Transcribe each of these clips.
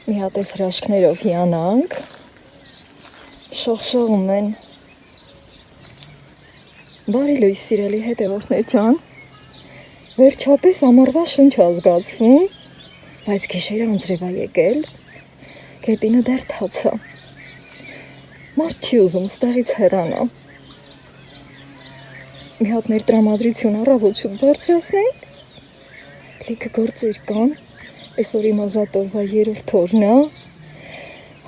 Մի հատ էս հրաշքներով հիանանք, շողշողում են, բարի լույս սիրելի հետևորդներ ջան, վերջապես ամառվա շունչ ազգացվում, բայց գիշերը անձրև ա եկել, գետինը դեռ թաց ա, մարդ չի ուզում ստեղից հեռանա, մի հատ մեր տրամադրություն առավոտ շուտ բարձրացնենք, լիքը գործեր կան, այսօր իմ ազատովվա 3-րդ օրն ա,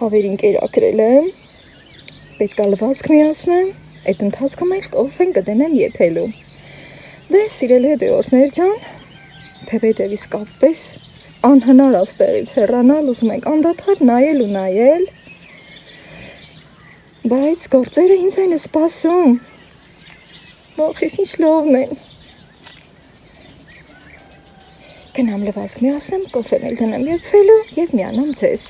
հավերին կերակրել եմ, պետք ա լվացք միացնեմ, այդ ընթացքում էլ կոֆեն կդնեմ եփելու։ Դե սիրելի հետևորդներ ջան, թեպետև իսկապես անհնար աստեղից հեռանալ, ուզում ենք անդադար նայել ու նայել, բայց գործերը ինձ են սպասում, ոխ ինչ լովն են։ Գնամ լվացք միացնեմ, կոֆեն էլ դնեմ եփվելու և միանամ ձեզ։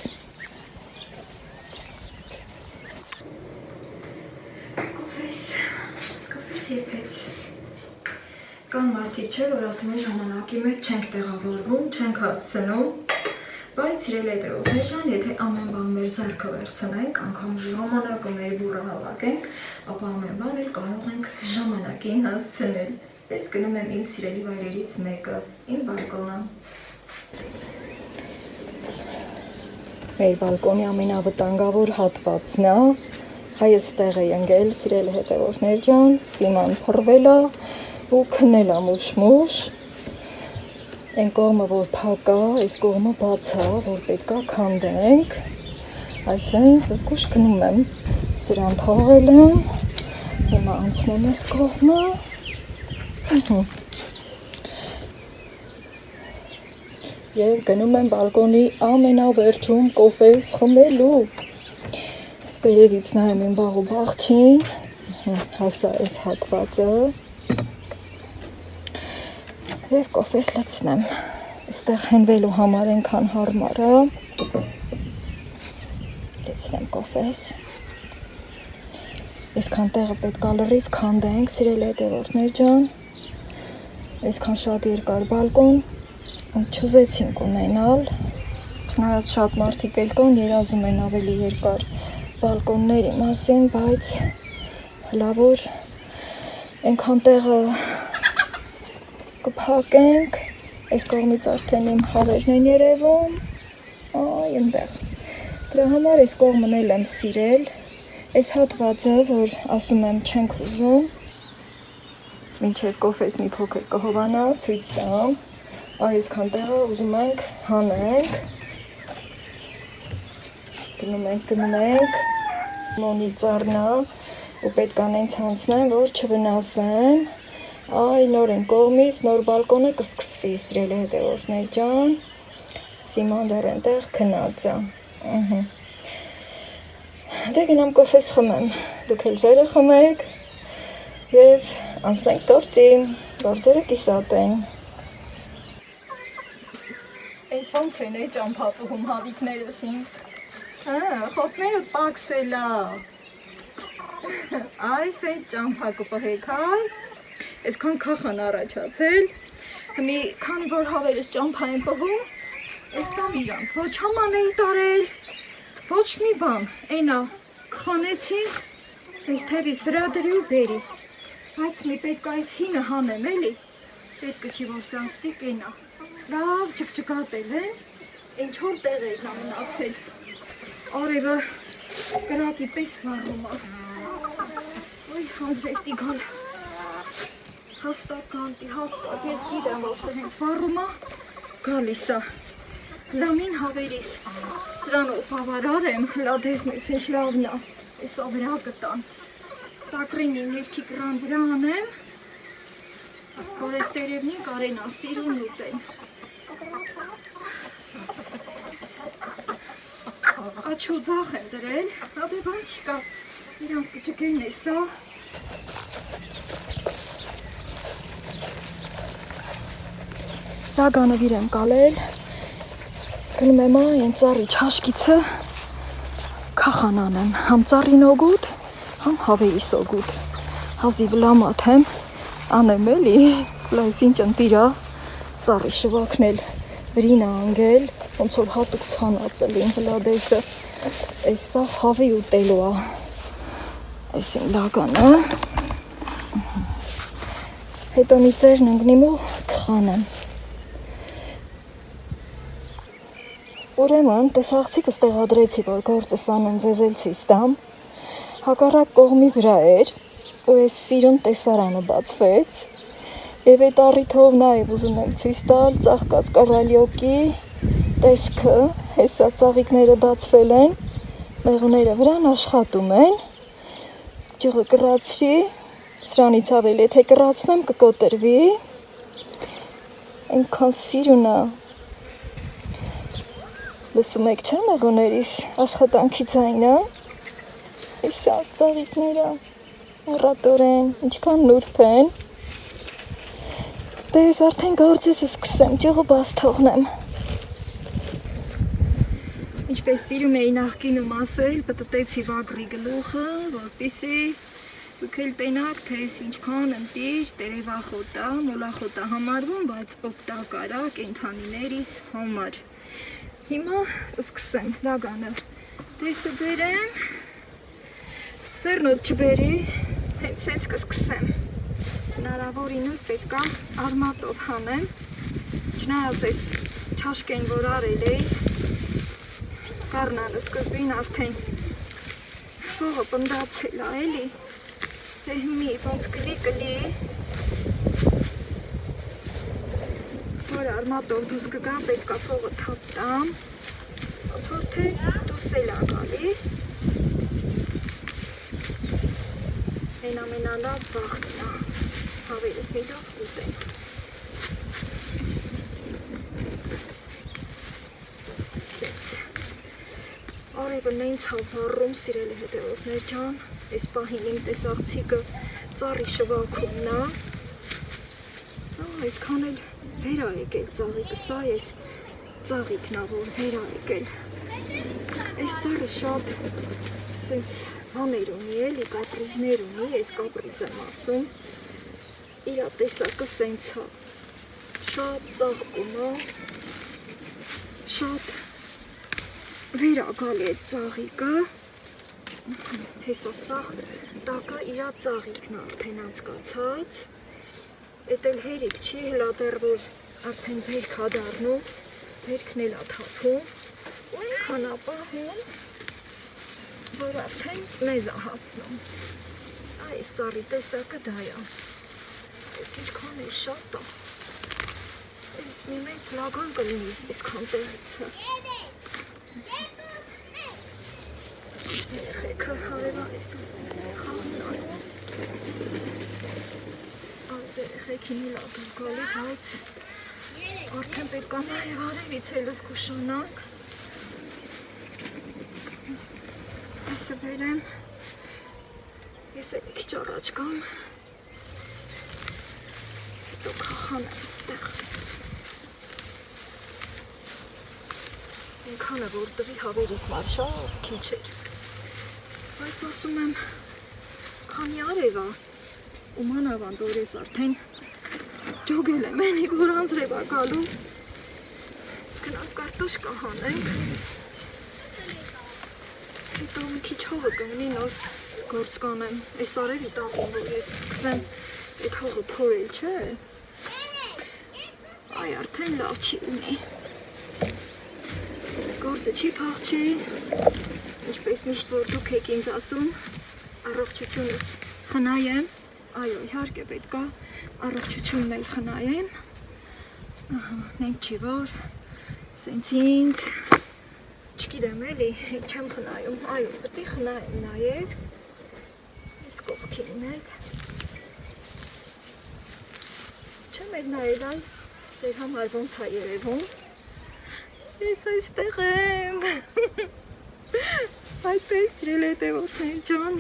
Կոֆես եփեց։ Կան մարդիկ չէ, որ ասում են ժամանակի մեջ չենք տեղավորվում, չենք հասցնում, բայց սիրելի հետևորդներ ջան, եթե ամեն բան մեր ձեռքը վերցնենք, անգամ ժամանակը մեր բուրը հավաքենք, ապա ամեն բան էլ կարող ենք ժամանակին հասցնել։ Պես գնում եմ իմ սիրելի վայրերից մեկը, իմ բալկոնը։ Մեր բալկոնի ամենավտանգավոր հատվածն է, հայս տեղ է ընկել, սիրելի հետևորդներ ջան, սիման փռվել է ու քնել է մուշ-մուշ, այն կողմը որ փակ է, այս կողմը բաց է, որ պետք է քանդենք, այսինքն զգուշ գնում եմ, սրան թողել եմ, հիմա անցնեմ այս կողմը, և գնում եմ բալկոնի ամենավերջում կոֆես խմելու, վերևից նայում եմ բաղ ու բաղջին, հասա այս հատվածը և կոֆես լցնեմ, այստեղ հենվելու համար ենքան հարմար է, լցնեմ կոֆես, այսքան տեղը պետք է լրիվ քանդենք, սիրելի հետևորդներ ջան, այսքան շատ երկար բալկոն, չուզեցինք ունենալ, չնայած շատ մարդիկ էլ կան, երազում են ավելի երկար բալկոնների մասին, բայց լավոր ենքան տեղը կփակենք, այս կողմից արդեն իմ հավերն են երևում, այ ընդեղ, դրա համար այս կողմն էլ եմ սիրել, այս հատվածը, որ ասում եմ չենք ուզում, մինչև կոֆես մի փոքր կհովանա, ցույց տամ, այսքան տեղը ուզում ենք հանենք, գնում ենք, մոնի ծառնա, ու պետք է նենց հանցնեմ, որ չվնասեմ, այ նոր են կողմից, նոր բալկոնը կսկսվի, սիրելի հետևորդներ ջան, սիման դեռ ենտեղ քնած է, դե գնամ կոֆես խմեմ, դուք էլ ձերը խմեք, և անցնենք գործի, գործերը կիսատ են։ Այս ոնց են է ճամփատուհում հավիքներս ինձ, խոքներդ պաքսել է, այս է ճամփակը պհեք հայ, այսքան քախան առաջացել, մի քանի որ հավերս ճամփա են պհում, այս տամ իրանց, ոչ համան էին տարել, ոչ մի բան, այնա քխանեցինք, այս թևիս վրա դրի ու բերի, բայց մի պետք այս հինը հանեմ էլի, պետք չի որ սանստիկ ենա, լավ ճկճկատել են, են չոր տեղ էր նամնացել, արևը կրակի պես վառում է, ոյ հանձրեշտի գալ, հաստատ գալտի, հաստատ, ես գիտեմ որ հենց վառում է, գալիս է, լամին հավերիս, սրանով բավարար եմ, լադեսնես ինչ լավն է, եսա վրա կտան, տակրին իմ ներքի կրան վրա անեմ, որ ես տերևնին կարենան սիրուն ուտեն, աչու ձախ եմ դրել, հատե բան չկա, իրանք կճկեն եսա, լագանվիր եմ կալել, գնում եմ այն ծառի չաշկիցը, քախան անեմ, համ ծառին օգուտ, համ հավերիս օգուտ, հազիվ լամատ եմ, անեմ էլի, լայս ինչ ընտիրա, ծառի շվակնել, վրին անգել, ոնց որ հատուկ ցանած է լին հլադեսը, էսա հավի ուտելու է, այս իմ լագանը, հետո մի ծերն ընգնիմ ու կխանեմ, ուրեմն տեսաղցիկս տեղադրեցի, որ գործս անեմ ձեզելցիս դամ, հակառակ կողմի վրա էր, ու այս սիրուն տեսարանը բացվեց, և այդ առիթով նաև ուզում եմ ցույց տալ ծաղկած կառալյոկի տեսքը, հեսա ծաղիկները բացվել են, մեղուները վրան աշխատում են, ճյուղը կռացրի, սրանից ավել եթե կռացնեմ կկոտրվի, այնքան սիրունը, լսում եք չէ մեղուներիս աշխատանքի ձայնը, հեսա ծաղիկները, առատորեն, ինչքան նուրբ են, դե ես արդեն գործես սկսեմ, ճյուղը բաց թողնեմ, ինչպես սիրում էի նախկինում ասել, պտտեցի վագրի գլուխը, որպեսզի դուք էլ տենաք, թե ես ինչքան ընտիր, տերևախոտ է, մոլախոտ է համարվում, բայց օգտակար է կենդանիներիս համար։ Հիմա սկսեմ լագանը տեսը բերեմ, ձեռնոտ չբերի, հենց հենց կսկսեմ։ Հնարավորինս պետք է արմատով հանեմ, չնայած այս չաշկեն, որ արել էի, Կարնանը սկզբին արդեն փողը պնդացել է, էլի, թե մի ոնց կլի, որ արմատով դուս կգա, պետք է փողը թավ տամ, ոնց որ թե դուսել է գալի, այն ամենալավ վաղտն է, հավերս մի լավ ուտեմ։ Արևն ինձ հավառում, սիրելի հետևորդներ ջան, այս պահին իմ տեսաղցիկը ծառի շվաքում նա, այսքան էլ վեր ա եկել ծաղիկը, սա ես ծաղիկն ա, որ վեր ա եկել, այս ծառը շատ սենց բաներ ունի էլի, կապրիզներ ունի, այս կապրիզ եմ ասում, իրա տեսակը սենց ա, շատ ծաղկում ա, շատ վեր ա գալի այդ ծաղիկը, հեսա սաղ տակը իրա ծաղիկն արդեն անցկացած, էտ էլ հերիք չի, հլա դեռ որ արդեն բերք ա դառնում, բերքն էլ ա թափում, ու այնքան ա պահում, որ արդեն մեզ ա հասնում, այս ծառի տեսակը դա ա, այս ինչքան է շատ ա, այս մի մեծ լագան կլինի, այսքան տեղիցը, երեխեքը հարևան ես դուս խաղին անում, երեխեքին էլ ադուր գալի, բայց արդեն պետք է նաև արևից հելս կուշանանք, այսը բերեմ, ես էլ քիչ առաջ կամ, հետո կախանեմ ստեղ, ինքանը որ տվի հավերիս մար շատ քիչ էր, բայց ասում եմ, քանի արև ա, ու մանավանդ որ ես արդեն ջոգել եմ էնի, որ անձրև ա գալու, գնանք կարտոշկա հանենք, հետո մի քիչ հողը կմնի նոր գործ կանեմ, այս արևի տակում, որ ես սկսեմ այդ հողը փորել, չէ, այ արդեն լավ չի ունի, գործը չի փախչի, ինչպես միշտ որ դուք եք ինձ ասում, առողջությունս խնայեմ, այո, իհարկե պետք է առողջությունն էլ խնայեմ, մենք չի որ, սենց ինձ, չգիտեմ էլի, չեմ խնայում, այո, պետք է խնայեմ նաև, այս կողքին էլ, չեմ էլ նայել այ, ձեր համար ոնց է երևում, ես այստեղ եմ, այդպես սիրել հետևորդներ ջան,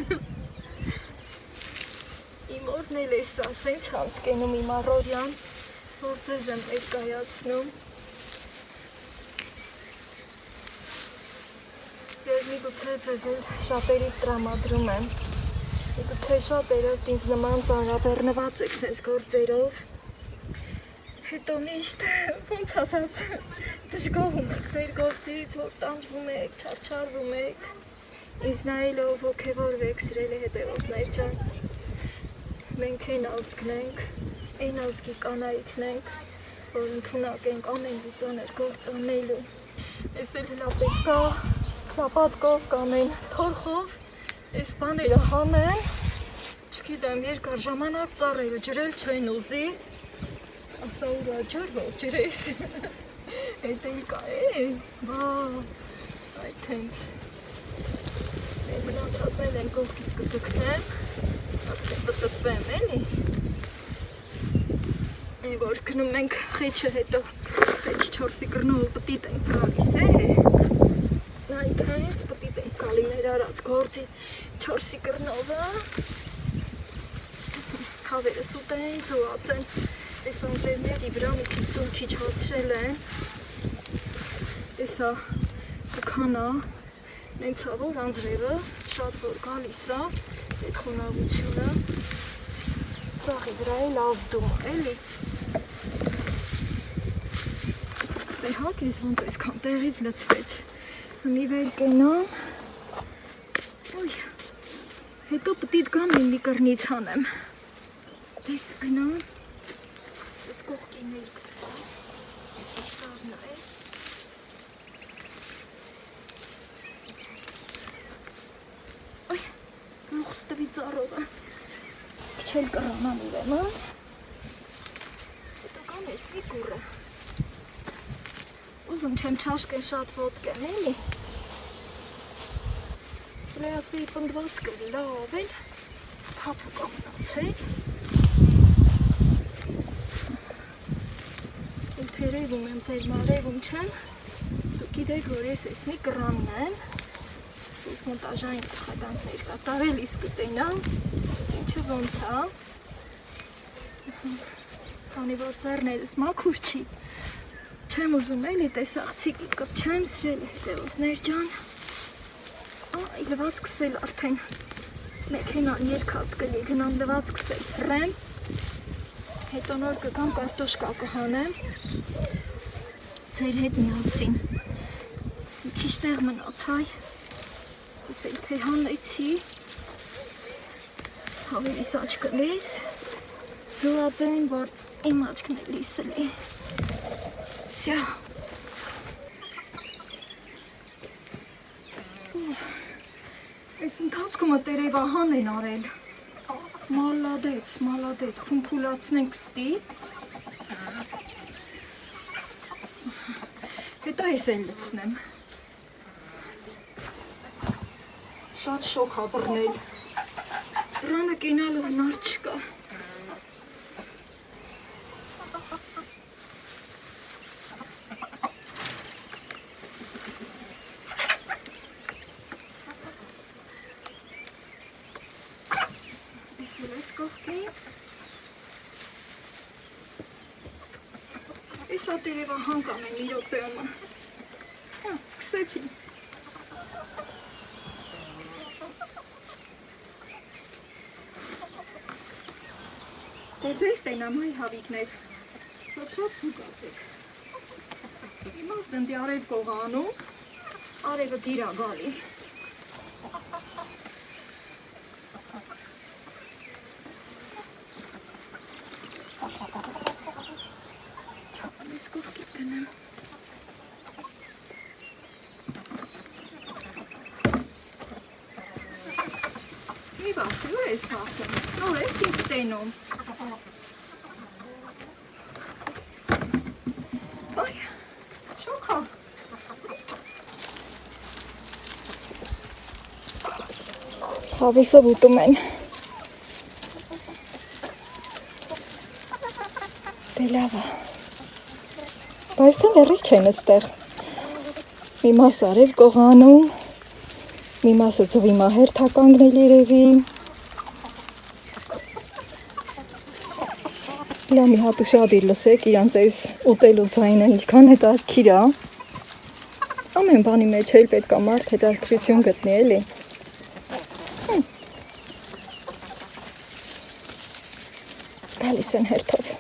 իմ օրն էլ ես սենց հանցկենում իմ առորյան, որ ձեզ եմ ներկայացնում, և միգուցե ձեզ էլ շատերի տրամադրում եմ, միգուցե շատերը ինձ նման ծանրաբեռնված եք սենց գործերով, Հետո միշտ ոնց ասած դժգոհում եք ձեր գործից, որ տանջվում եք, չարչարվում եք, ինձ նայելով ոգևորվեք, սիրելի հետևորդներ ջան, մենք այն ազգն ենք, այն ազգի կանայքն ենք, որ ընդունակ ենք ամեն մի ծանր գործ անելու, ես էլ հլա պետք է լապատկով կամ այն թորխով այս բաները հանեն, չգիտեմ, երկար ժամանակ ծառերը ջրել չեն ուզի, ասա ուրա ջր, որ ջրես, հետ էլ կա է, այդ հենց, մեր մնացածներ են կողքից կծկնեմ, արդեն պտպվեմ էլի, որ գնում ենք խեչը հետո, խեչի 4-ի կրնով պտիտ ենք գալիս է, այդ հենց պտիտ ենք գալի մեր արած գործի 4-ի կրնովը, հավերը սուտ են, ծուած են, այս անձրևների վրա մի քիչ ձունքի չացրել են, տեսա կքանա, նենցա որ անձրևը շատ որ գալիս է, այդ խոնավությունը, սաղի վրա էլ ազդում, էլի, հակ ես ոնց այսքան տեղից լծվեց, մի վեր կենամ, հետո պտիտ գամ մի կրնից հանեմ, տես գնամ, կողքի ներկսա, սարն է, ոյ, լուխս տվի ծարովը, քչել կրանան ուրեմն, հետո կան ես մի կուրը, ուզում չեմ չաշկեն շատ ոտկեն էլի, լեասեի պնդվածքը լավ էլ, թապը կամնացել, Թերևում եմ ձեր մարևում չեմ, դուք գիտեք, որ ես ես մի կրանն եմ, ես մոնտաժային աշխատանքներ կատարելիս կտենամ, ինչը ոնց է, քանի որ ձեռներս մաքուր չի, չեմ ուզում էլի տեսախցիկի կպչեմ, սիրելի հետևորդներ ջան, այ լվացքս էլ արդեն մեքենան երկած կլի, գնամ լվացքս էլ հռեմ, հետո նոր կգամ կարտոշկա կհանեմ, ձեր հետ միասին, մի քիչ տեղ մնացայ, ես էլ թե հանեցի, հավերիս աչկը լես, զուած են, որ իմ աչկն է լիսելի, սյա, ես ընթացքումը տերևահան են արել, Մալադեց, խումպուլացնենք ստի, հետո ես են լծնեմ, շատ շոք հաբռնել, դրանը կենալը հնար չկա, Ես ատերևա հանկամ են մի րոպեումը, սկսեցի, Ձեզ տենամ հայ հավիքներ, շատ զուգած եք, իմաստ ընտի արև կողանում, արևը դիրա գալի, նոր ես ինձ տենում, շոքա, հավիսով ուտում են, դե լավ է, բայց տեն լերիք չեն ստեղ, մի մաս արև կողանում, մի մասը ձվի մահեր թականգնել երևի, Լա մի հատ ուշադիր լսեք, իրանց այս ուտելու ձայնը ինչքան հետաքրքիր է, ամեն բանի մեջ էլ պետք է մարդ հետաքրքրություն գտնի էլի, գալիս են հերթով,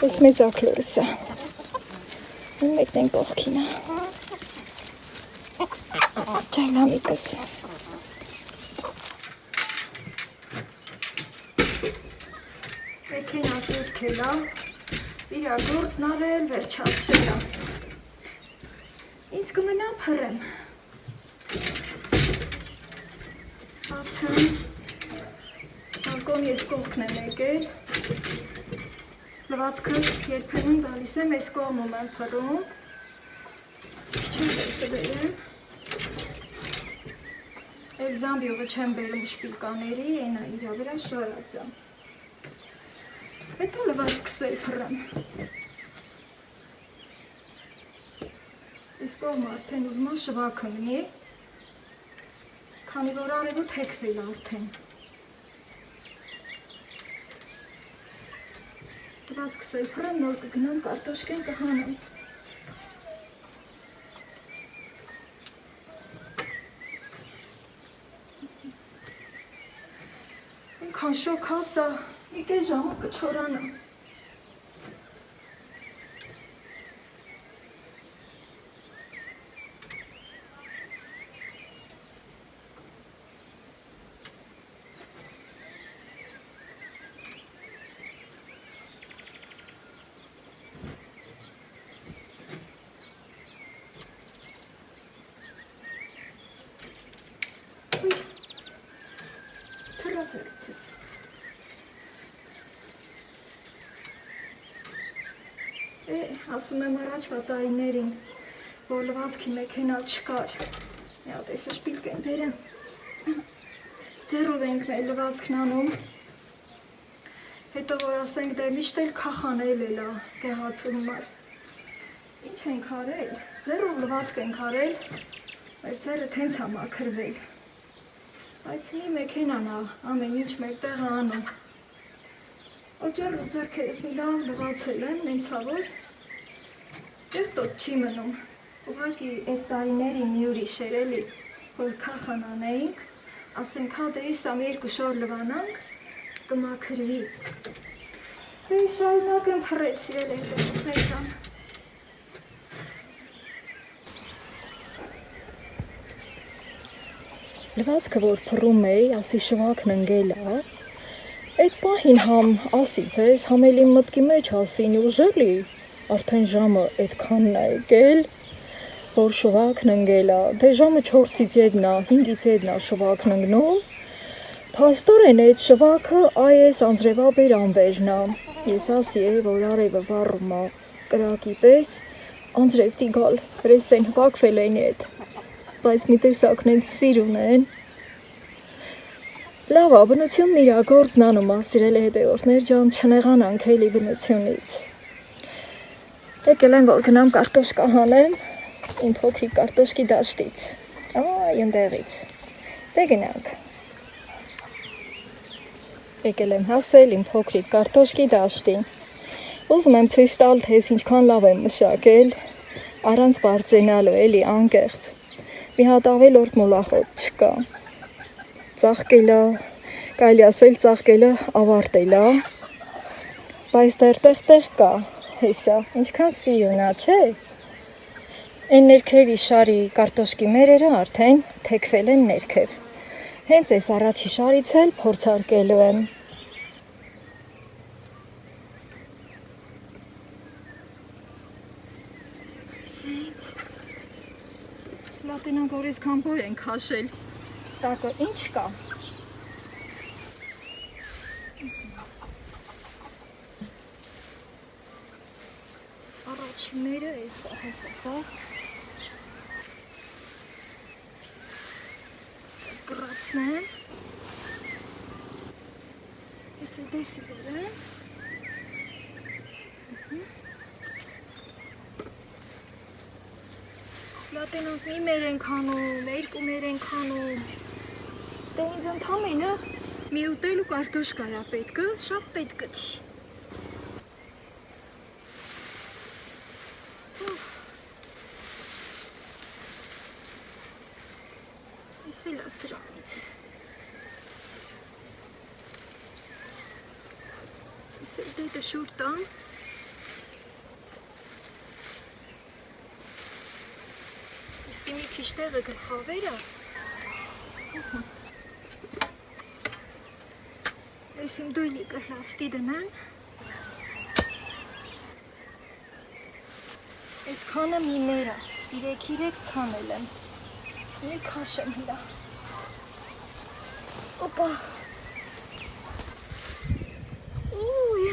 Ես մեծ ակլորս է։ Մեկն են կողքին է։ Ճայլամիկս։ Մեքենա զերքելա, իրա գործն արել, վերջացրելա։ Ինձ կմնա փռեմ։ Բացեմ, անկոմ ես կողքն եմ եկել, լվացքը երբեմն գալիս եմ, ես կողմում եմ փռում, չեմ տեսը բերեմ, և զամբիողը չեմ բերում շպիլկաների, ենա իրա վրա շարած եմ, հետո լվացքս էլ փռեմ, ես կողմ արդեն ուզմա շվակ ընի, քանի որ արևոտ հեքվել արդեն, լվացքս էլ փռեմ, նոր կգնամ կարտոշկեն կհանեմ, ինքան շոք հասա, իկե ժամը կչորանա, թրազերցես, ասում եմ առաջվա տարիներին, որ լվացքի մեքենա չկար, մի հատ էսը շպիլկ են բերեմ, ձեռով ենք մեր լվացքն անում, հետո որ ասենք դե միշտ էլ քախանել էլա գեղացու համար, ինչ ենք արել, ձեռով լվացք ենք արել, մեր ձեռը թենց է մաքրվել, բայց մի մեքենան է ամեն ինչ մեր տեղը անում, օջեռ ու ձեռքերս մի լավ լվացել եմ, նենցավոր, Երտոտ չի մնում, ուղղակի այդ տարիների մի ուրիշ էր էլի, որ քախան անեինք, ասենք հա դե իսամ 2 շոր լվանանք, կմաքրվի։ Եվ շարունակեմ փռել սիրել ենք դեպքներն։ Լվացքը որ փռում էի, ասի շվակն ընկել է, այդ պահին համ ասի ձեզ, համ էլ իմ մտքի մեջ ասին ուժելի, արդեն ժամը այդքանն է եկել, որ շվակն ընկել է, դե ժամը 4-ից ետն է, 5-ից ետն է շվակն ընկնում, փաստորեն այդ շվակը այս անձրևաբեր անվերն է, ես ասի է, որ արևը վառում է կրակի պես, անձրև տիգալ, հրես են հպակվել են էդ, բայց մի տեսակն են սիր ունեն, լավ է, բնությունն իրա գործն անում է, սիրել է հետևորդներ ջան, չնեղանանք էլի բնությունից, եկել եմ, որ գնամ կարտոշկա հանեմ, իմ փոքրիկ կարտոշկի դաշտից, այնտեղից, դե գնանք, եկել եմ հասել իմ փոքրիկ կարտոշկի դաշտին, ուզում եմ ցույց տալ, թե ես ինչքան լավ եմ մշակել, առանց բարձենալու էլի անկեղծ, մի հատ ավելորդ մոլախոտ չկա, ծաղկելա, կարելի ասել ծաղկելը ավարտելա, բայց դեռ տեղ կա, հեսա, ինչքան սիրունա, չէ, են ներքևի շարի կարտոշկի մերերը արդեն թեքվել են ներքև, հենց այս առաջի շարից էլ փորձարկելու եմ, սենց, լատենանք որ ես կամբոր են քաշել, տակը ինչ կա, Չմերը հեսա, ես կռացնեմ, ես էլ դեսի բերեմ, լատենանք մի մեր ենք հանում, 2 մեր ենք հանում, դե ինձ ընդամենը մի ուտելու կարտոշկա է պետքը, շատ պետքը չի, Սել է սրանից, ես էլ դետը շուր տամ, քիչտեղը գլխավերը։ Ես իմ դույլիկը հաստի դնեմ։ Ես քանը մի մերը, 3 ցանել եմ։ Մի քաշեմ հլա։ Օպա։ Ուй։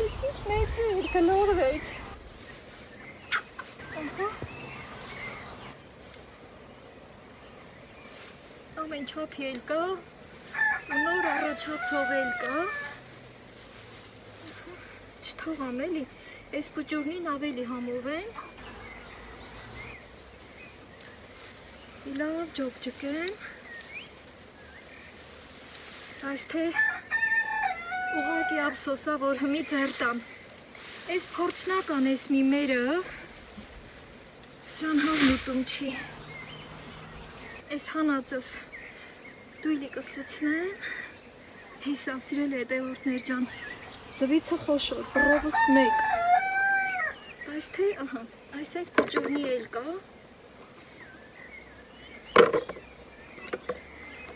Ես ինչ մեծ էր, գլորվեց։ Ահա։ Ամեն չափ էլ կա, նոր առաջացող էլ կա։ Չթողամ էլի, այս բուջուրնին ավելի համով են։ Լավ ջոկ ջկեմ։ Այս թե ուղղակի ափսոսա, որ հմի ձեր տամ։ Այս փորձնական այս մի մերը սրան հավնուտում չի։ Այս հանածս դույլիկս լցնեմ։ Հեսա, սիրել հետևորդներ ջան, ձվիցը խոշոր, բռովս մեկ։ Այս թե, ահա, այս բուջուրնի էլ կա։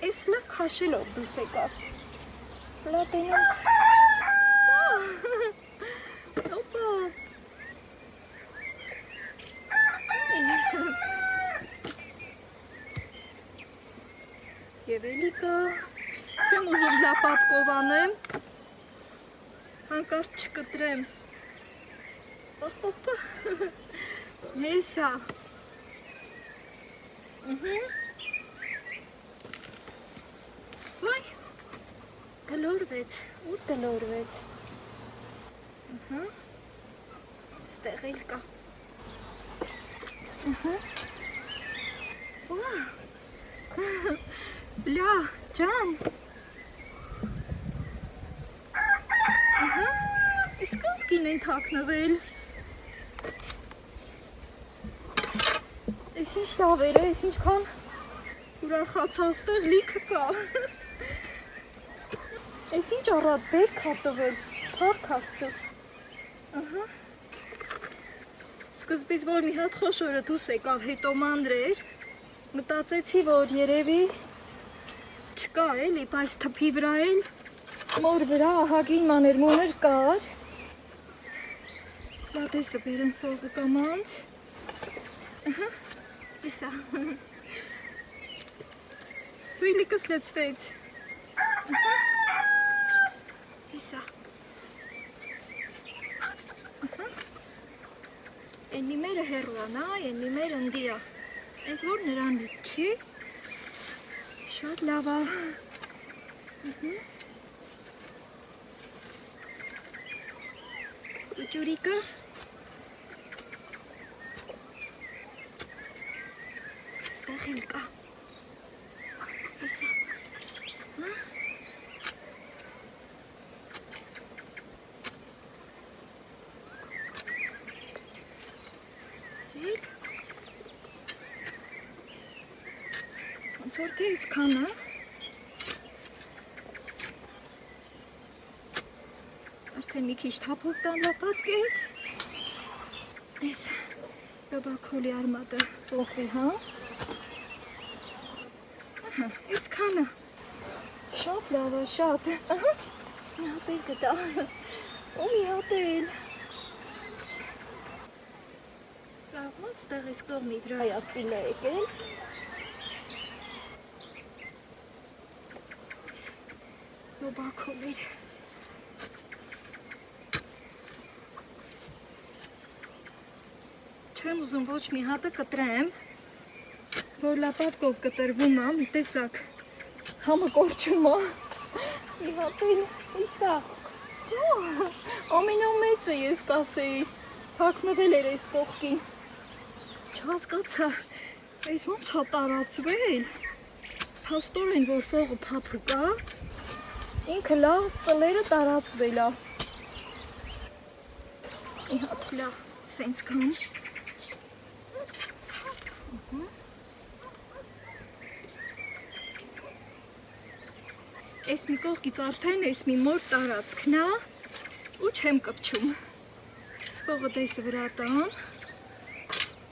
Այս հլա քաշելով դուս եկավ։ Հլա տենանք։ Օպա։ Եվ էլի կա, չեմ ուզում լապատկով անեմ, հանկարծ չկտրեմ, պախ, հեսա, վայ, գլորվեց, ուր գլորվեց, ստեղ էլ կա, Բլա, ջան, Այս կողքին են թաքնվել, Այս ինչ լավ էր, այս ինչքան ուրախացաստեղ լիքը կա, Այս ինչ առատ բերք հա տվել, փառք Աստծո, Սկզբից որ մի հատ խոշորը դուս եկավ, հետո մանր էր, մտածեցի, որ երևի չկա էլի, բայց թփի վրա էլ մոր վրա ահագին մաներմոներ կար։ Լատեսը բերեմ ֆողը կամանց։ Իսա։ Դույլիկս լցվեց։ Իսա։ Եննի մերը հերուանա, եննի մեր ընդիա։ Այս որ նրանից չի, շատ լավ է։ Բուջուրիկը ստեղ էլ կա։ Հեսա։ Սեք։ Ոնց որ թե իսքան է։ Արդեն մի քիչ թափով տան լապատկես։ Այս ռոբակոլի արմատը փոխվի, հա։ Ահա, իսքանը։ Շատ լավ է, շատ։ Ահա, մի հատ էլ գտա։ Ու մի հատ էլ։ Լավ, ստեղ այս կողմի վրայա ծիլը եկել։ Ռոբակոլեր։ Չեմ ուզում ոչ մի հատը կտրեմ, որ լապատկով կտրվում է, մի տեսակ համը կորչում է, մի հատ էլ իսա, ամենամեծը ես կասեի, թաքնվել էր այս կողքին, չհասկացա, այս ոնց է տարածվել, փաստորեն որ ֆողը փափուկ է, ինքը լավ ծլերը տարածվել է, մի հատ լավ սենց կան, Այս մի կողքից արդեն այս մի մոր տարածքն է ու չեմ կպչում, ֆողը դեսը վրա տամ,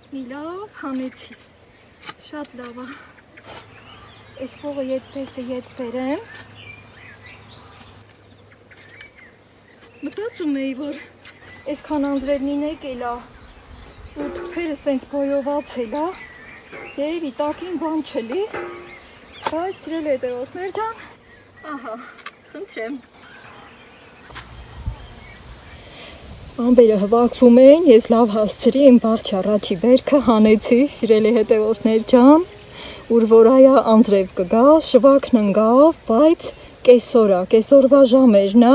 մի լավ հանեցի, շատ լավ է, այս փողը եդպեսը եդ բերեմ, մտածում էի, որ այսքան անձրևնին եկել է, ու թփերը սենց բոյովացել է, երևի տակին բան չլի, բայց սիրելի հետևորդներ ջան, ահա, խնդրեմ, ամբերը հվակվում էին, ես լավ հասցրի, իմ բաղջ առաջի բերքը հանեցի, սիրելի հետևորդներ ջան, ուր որ այա անձրև կգա, շվակն ընկավ, բայց կեսօրվա ժամերն է,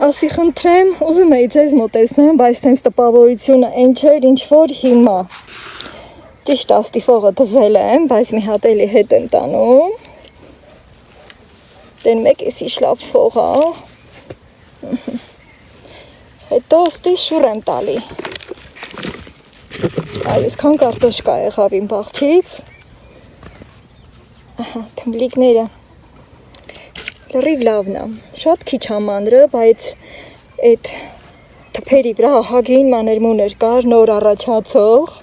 ասի խնդրեմ, ուզում էի ձեզ մոտեցնեմ, բայց տենց տպավորությունը այն չէր, ինչ որ հիմա, ճիշտ աստի ֆողը դզել եմ, բայց մի հատ էլի հետ եմ տանում, դեն մեկ էս իշ լավ ֆող է, հետո ստի շուր եմ տալի, այսքան կարտոշկա եղավ իմ բաղջից, թմբլիկները, լրիվ լավն է, շատ քիչ ամանրը, բայց այդ թփերի վրա հագին մաներմուներ կար, նոր առաջացող,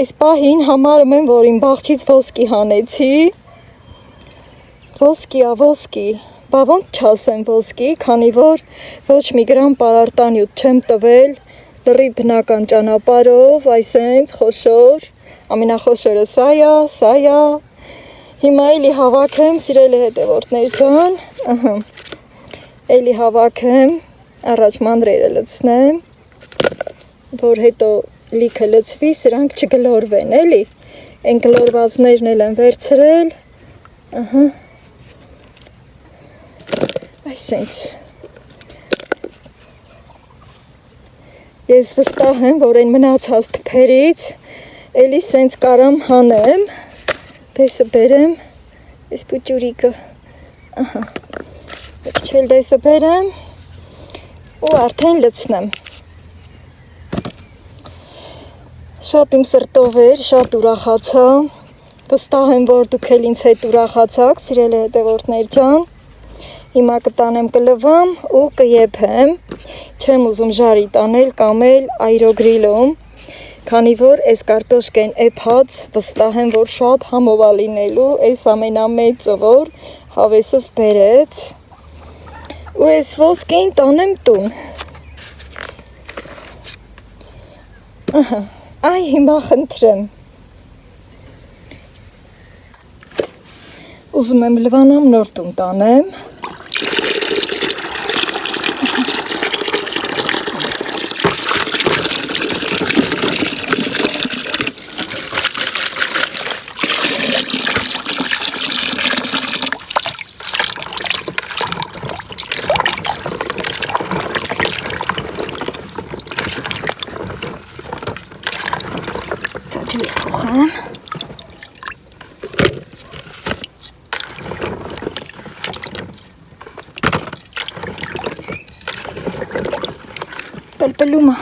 այս պահին համարում եմ, որ իմ բաղջից ոսկի հանեցի, ոսկի, բա ոնց չասեմ ոսկի, քանի որ ոչ մի գրամ պարարտանյութ չեմ տվել, լրիվ բնական ճանապարհով, այսենց խոշոր, ամենախոշորը սա է, հիմա էլի հավաքեմ, սիրելի հետևորդներ ջան, էլի հավաքեմ, առաջ մանրերը լցնեմ, որ հետո լիքը լցվի, սրանք չգլորվեն, էլի, այն գլորվածներն էլ եմ վերցրել, այսենց, ես վստահ եմ, որ այն մնացած թփերից էլի սենց կարամ հանեմ, դեսը բերեմ, այս պուճուրիկը, չել դեսը բերեմ ու արդեն լցնեմ, շատ իմ սրտով էր, շատ ուրախացա, վստահ եմ, որ դուք էլ ինձ հետ ուրախացաք, սիրելի հետևորդներ ջան, հիմա կտանեմ կլվամ ու կեփեմ, չեմ ուզում ժարի տանել կամ էլ այրոգրիլում, քանի որ այս կարտոշկեն էփած, վստահ եմ, որ շատ համով է լինելու, այս ամենամեծը, որ հավեսս բերեց, ու այս ոսկին տանեմ տուն, այ հիմա խնդրեմ, ուզում եմ լվանամ նոր տուն տանեմ, պլպլումը,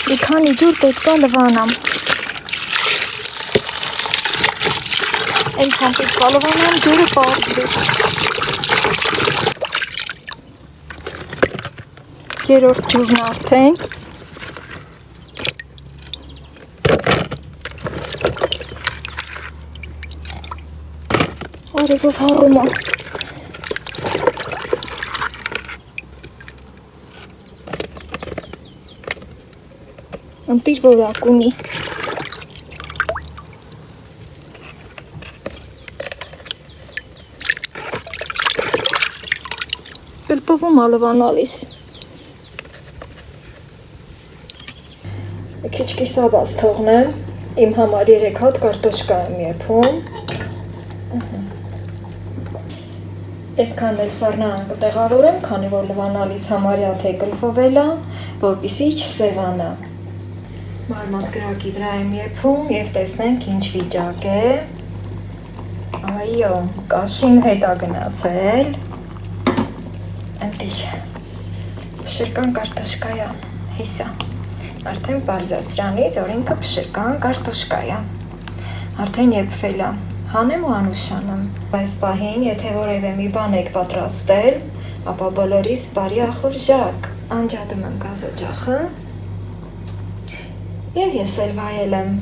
մի քանի ջուր պետք է լվանամ, այնքան պետք է լվանամ, ջուրը պարզվի, երրորդ ջուրն արդեն, արևով հառում է, ընտիր որակ ունի, պլպվում ալվանալիս, քիչ կիսաբաց թողնեմ, իմ համար 3 հատ կարտոշկա եմ եփում, այսքան էլ սառնան կտեղավորեմ, քանի որ լվանալիս համարյա թե կլպվել է, որպեսզի չսևանա։ Մարմատ կրակի վրա եմ եփում եւ տեսնենք ինչ վիճակ է։ Այո, կաշին հետ է գնացել։ Ընտիր։ Փշրկան կարտոշկա է, հեսա։ Արդեն բարձա սրանից, որ ինքը փշրկան կարտոշկա է։ Արդեն եփվել է։ հանեմ ու անուշանեմ։ Այս պահին, եթե որևէ մի բան եք պատրաստել, ապա բոլորիս բարի ախորժակ, անջատում եմ գազօջախը և ես էլ վայել եմ։